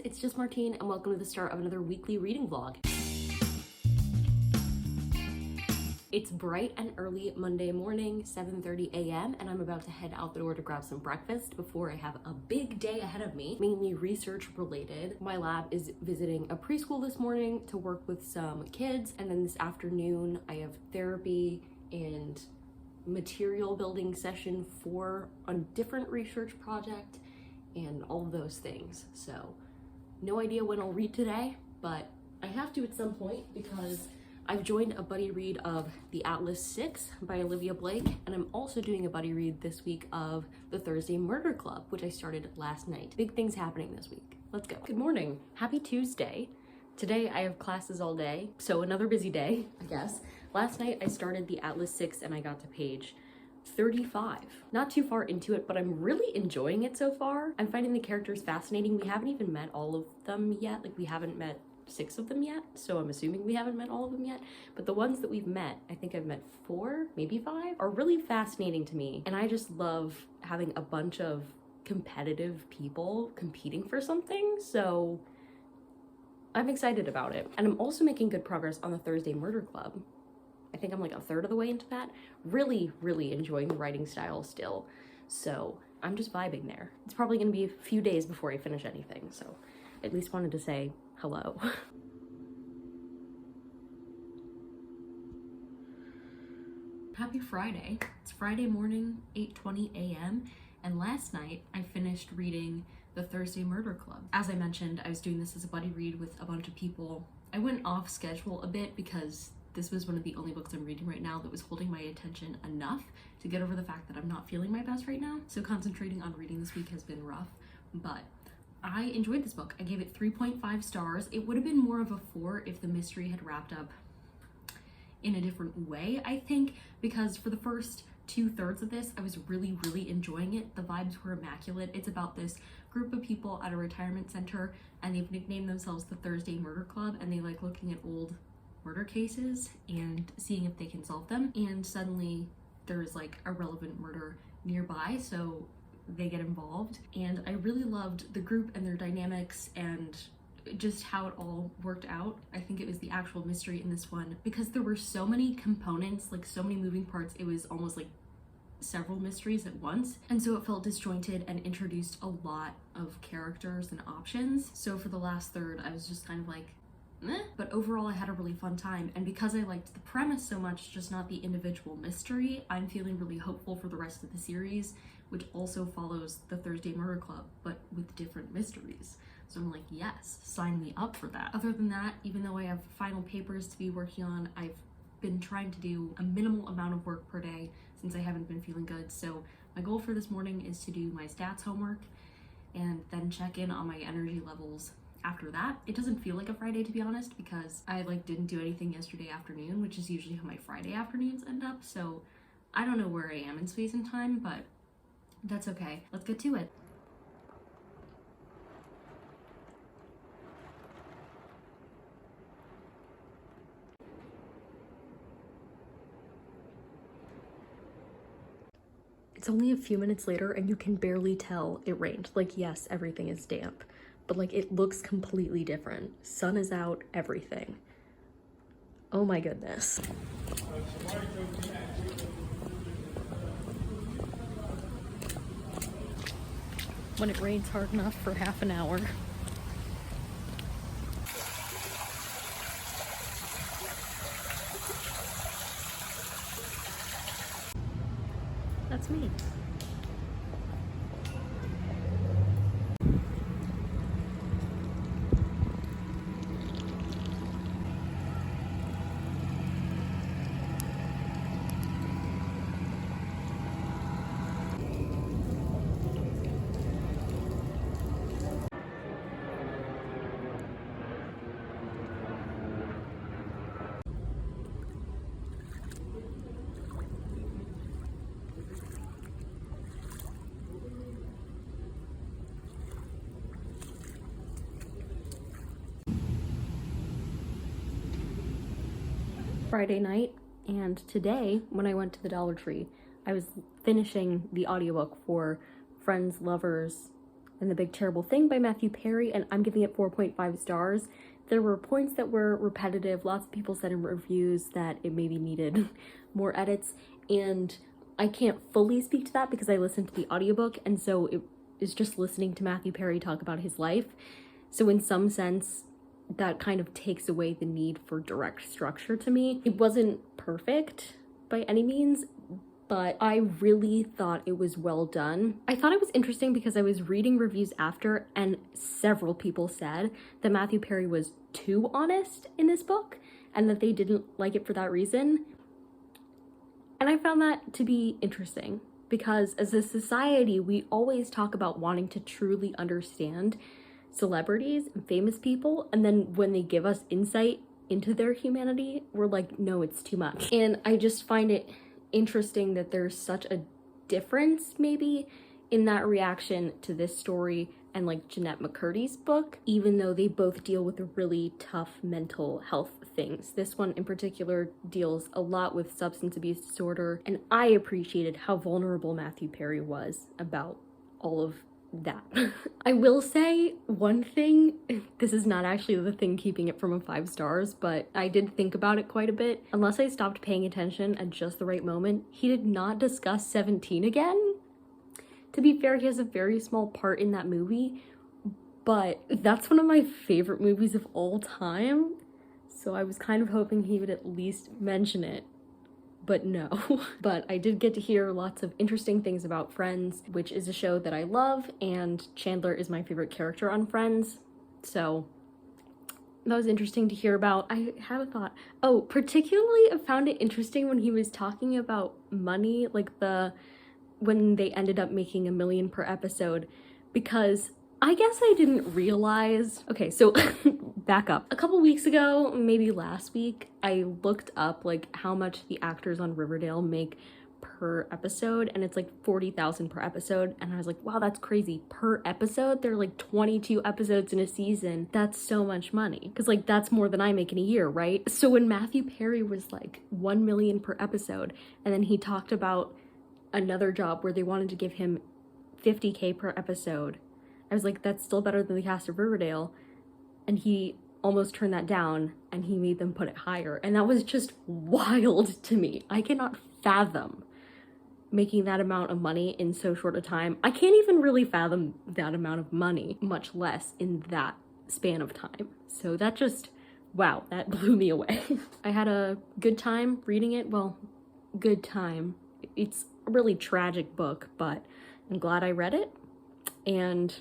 it's just Martine and welcome to the start of another weekly reading vlog. It's bright and early Monday morning, 7:30 a.m. and I'm about to head out the door to grab some breakfast before I have a big day ahead of me, mainly research related. My lab is visiting a preschool this morning to work with some kids, and then this afternoon I have therapy and material building session for a different research project and all of those things. So no idea when I'll read today, but I have to at some point because I've joined a buddy read of The Atlas 6 by Olivia Blake, and I'm also doing a buddy read this week of The Thursday Murder Club, which I started last night. Big things happening this week. Let's go. Good morning. Happy Tuesday. Today I have classes all day, so another busy day, I guess. Last night I started The Atlas 6 and I got to page 35. Not too far into it, but I'm really enjoying it so far. I'm finding the characters fascinating. We haven't even met all of them yet. Like, we haven't met 6 of them yet, so I'm assuming we haven't met all of them yet, but the ones that we've met, I think I've met 4, maybe 5, are really fascinating to me, and I just love having a bunch of competitive people competing for something, so I'm excited about it. And I'm also making good progress on the Thursday Murder Club. I think I'm like a third of the way into that. Really enjoying the writing style still, so I'm just vibing there. It's probably gonna be a few days before I finish anything, so at least wanted to say hello. Happy Friday. It's Friday morning, 8:20 a.m. and last night I finished reading The Thursday Murder Club. As I mentioned, I was doing this as a buddy read with a bunch of people. I went off schedule a bit because this was one of the only books I'm reading right now that was holding my attention enough to get over the fact that I'm not feeling my best right now. So concentrating on reading this week has been rough, but I enjoyed this book. I gave it 3.5 stars. It would have been more of a 4 if the mystery had wrapped up in a different way, I think, because for the first 2/3 of this, I was really enjoying it. The vibes were immaculate. It's about this group of people at a retirement center, and they've nicknamed themselves the Thursday Murder Club, and they like looking at old murder cases and seeing if they can solve them. And suddenly there's like a relevant murder nearby, so they get involved. And I really loved the group and their dynamics and just how it all worked out. I think it was the actual mystery in this one, because there were so many components, like so many moving parts, it was almost like several mysteries at once, and so it felt disjointed and introduced a lot of characters and options. So for the last third I was just kind of like meh. But overall I had a really fun time, and because I liked the premise so much, just not the individual mystery, I'm feeling really hopeful for the rest of the series, which also follows the Thursday Murder Club but with different mysteries. So I'm like, yes, sign me up for that. Other than that, even though I have final papers to be working on, I've been trying to do a minimal amount of work per day since I haven't been feeling good. So my goal for this morning is to do my stats homework and then check in on my energy levels after that. It doesn't feel like a Friday, to be honest, because I didn't do anything yesterday afternoon, which is usually how my Friday afternoons end up. So I don't know where I am in space and time, but that's okay. Let's get to it. It's only a few minutes later and you can barely tell it rained. Like, yes, everything is damp, but like it looks completely different. Sun is out, everything. Oh my goodness. When it rains hard enough for half an hour. That's me. Friday night, and today when I went to the Dollar Tree, I was finishing the audiobook for Friends, Lovers, and the Big Terrible Thing by Matthew Perry, and I'm giving it 4.5 stars. There were points that were repetitive. Lots of people said in reviews that it maybe needed more edits, and I can't fully speak to that because I listened to the audiobook, and so it is just listening to Matthew Perry talk about his life. So in some sense, that kind of takes away the need for direct structure to me. It wasn't perfect by any means, but I really thought it was well done. I thought it was interesting because I was reading reviews after, and several people said that Matthew Perry was too honest in this book and that they didn't like it for that reason. And I found that to be interesting because as a society, we always talk about wanting to truly understand celebrities and famous people, and then when they give us insight into their humanity, we're like, no, it's too much. And I just find it interesting that there's such a difference maybe in that reaction to this story and like Jeanette McCurdy's book, even though they both deal with really tough mental health things. This one in particular deals a lot with substance abuse disorder, and I appreciated how vulnerable Matthew Perry was about all of that. I will say one thing, this is not actually the thing keeping it from a 5 stars, but I did think about it quite a bit. Unless I stopped paying attention at just the right moment, he did not discuss 17 again. To be fair, he has a very small part in that movie, but that's one of my favorite movies of all time. So I was kind of hoping he would at least mention it. But no. But I did get to hear lots of interesting things about Friends, which is a show that I love, and Chandler is my favorite character on Friends. So that was interesting to hear about. I had a thought. Oh, particularly I found it interesting when he was talking about money, like when they ended up making $1 million per episode, because I guess I didn't realize. Okay, so back up. A couple weeks ago, maybe last week, I looked up like how much the actors on Riverdale make per episode, and it's like $40,000 per episode, and I was like, wow, that's crazy. Per episode? There are like 22 episodes in a season. That's so much money, because like that's more than I make in a year, right? So when Matthew Perry was like 1 million per episode, and then he talked about another job where they wanted to give him 50K per episode, I was like, that's still better than the cast of Riverdale. And he almost turned that down, and he made them put it higher. And that was just wild to me. I cannot fathom making that amount of money in so short a time. I can't even really fathom that amount of money, much less in that span of time. So that just, wow, that blew me away. I had a good time reading it. Well, good time. It's a really tragic book, but I'm glad I read it. And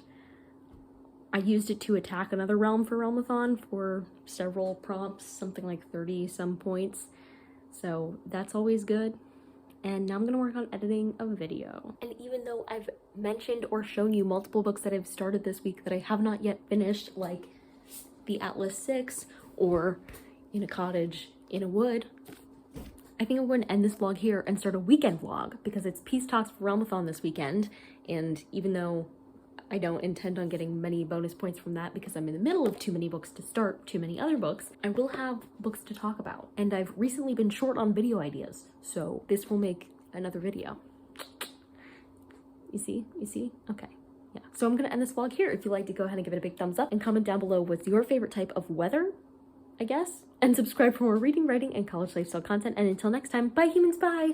I used it to attack another realm for Realmathon for several prompts, something like 30 some points. So that's always good. And now I'm gonna work on editing a video. And even though I've mentioned or shown you multiple books that I've started this week that I have not yet finished, like The Atlas 6 or In a Cottage in a Wood, I think I'm going to end this vlog here and start a weekend vlog because it's Peace Talks for Realmathon this weekend. And even though I don't intend on getting many bonus points from that because I'm in the middle of too many books to start too many other books, I will have books to talk about. And I've recently been short on video ideas, so this will make another video. You see? You see? Okay. Yeah. So I'm gonna end this vlog here. If you liked it, go ahead and give it a big thumbs up and comment down below what's your favorite type of weather, I guess. And subscribe for more reading, writing, and college lifestyle content. And until next time, bye humans, bye!